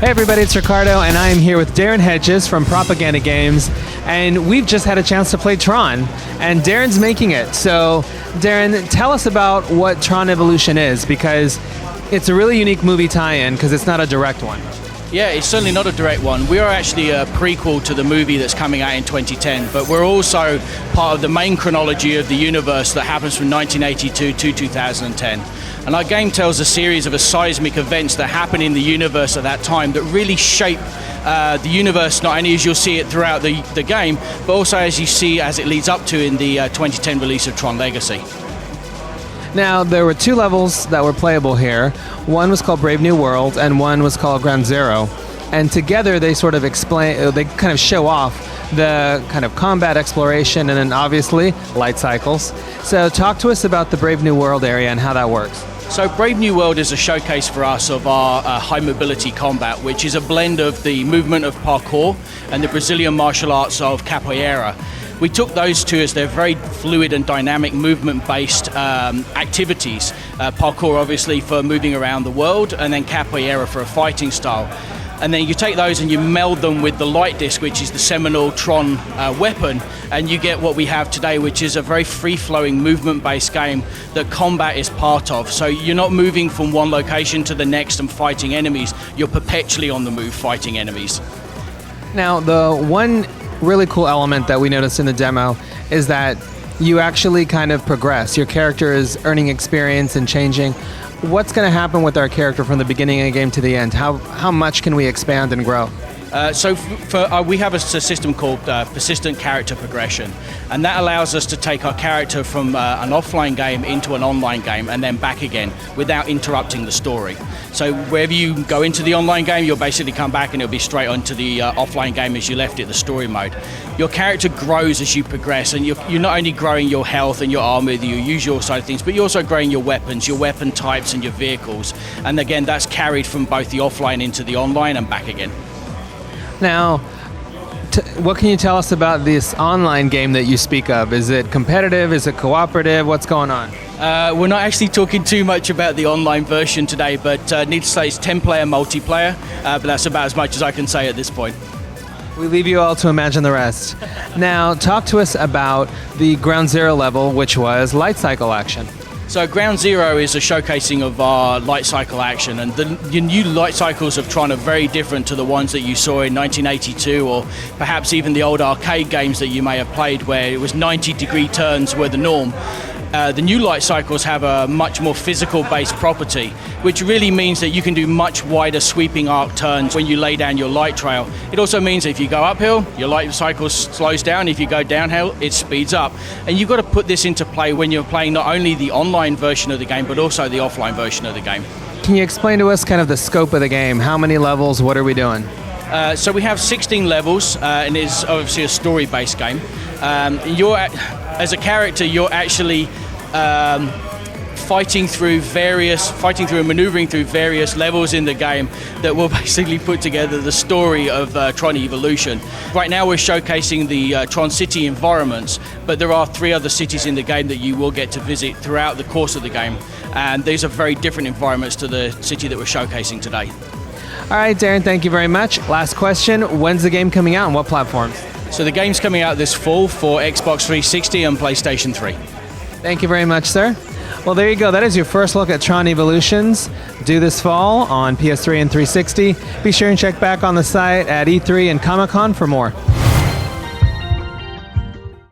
Hey everybody, it's Ricardo, and I am here with Darren Hedges from Propaganda Games, and we've just had a chance to play Tron, and Darren's making it. So, Darren, tell us about what Tron Evolution is, because it's a really unique movie tie-in, because it's not a direct one. Yeah, it's certainly not a direct one. We are actually a prequel to the movie that's coming out in 2010, but we're also part of the main chronology of the universe that happens from 1982 to 2010. And our game tells a series of seismic events that happen in the universe at that time that really shape the universe, not only as you'll see it throughout the game, but also as you see as it leads up to in the 2010 release of Tron Legacy. Now, there were two levels that were playable here. One was called Brave New World, and one was called Ground Zero. And together they sort of explain, they kind of show off the kind of combat exploration and then obviously light cycles. So talk to us about the Brave New World area and how that works. So Brave New World is a showcase for us of our high mobility combat, which is a blend of the movement of parkour and the Brazilian martial arts of capoeira. We took those two as they're very fluid and dynamic movement-based activities. Parkour obviously for moving around the world, and then capoeira for a fighting style. And then you take those and you meld them with the light disc, which is the seminal Tron weapon, and you get what we have today, which is a very free-flowing movement-based game that combat is part of. So you're not moving from one location to the next and fighting enemies, you're perpetually on the move fighting enemies. Now, the one really cool element that we noticed in the demo is that you actually kind of progress. Your character is earning experience and changing. What's going to happen with our character from the beginning of the game to the end? How much can we expand and grow? We have a system called persistent character progression, and that allows us to take our character from an offline game into an online game and then back again without interrupting the story. So wherever you go into the online game, you'll basically come back and it'll be straight onto the offline game as you left it, the story mode. Your character grows as you progress, and you're not only growing your health and your armor, your usual side of things, but you're also growing your weapons, your weapon types and your vehicles. And again, that's carried from both the offline into the online and back again. Now, what can you tell us about this online game that you speak of? Is it competitive? Is it cooperative? What's going on? We're not actually talking too much about the online version today, but need to say it's 10-player multiplayer, but that's about as much as I can say at this point. We leave you all to imagine the rest. Now, talk to us about the Ground Zero level, which was light cycle action. So Ground Zero is a showcasing of our light cycle action, and the new light cycles of Tron are very different to the ones that you saw in 1982 or perhaps even the old arcade games that you may have played where it was 90-degree turns were the norm. The new light cycles have a much more physical-based property, which really means that you can do much wider sweeping arc turns when you lay down your light trail. It also means that if you go uphill, your light cycle slows down. If you go downhill, it speeds up. And you've got to put this into play when you're playing not only the online version of the game, but also the offline version of the game. Can you explain to us kind of the scope of the game? How many levels? What are we doing? So we have 16 levels, and it's obviously a story-based game. As a character, you're actually fighting through and maneuvering through various levels in the game that will basically put together the story of Tron Evolution. Right now we're showcasing the Tron City environments, but there are 3 other cities in the game that you will get to visit throughout the course of the game, and these are very different environments to the city that we're showcasing today. All right, Darren, thank you very much. Last question, when's the game coming out and what platforms? So the game's coming out this fall for Xbox 360 and PlayStation 3. Thank you very much, sir. Well, there you go. That is your first look at Tron Evolutions, due this fall on PS3 and 360. Be sure and check back on the site at E3 and Comic-Con for more.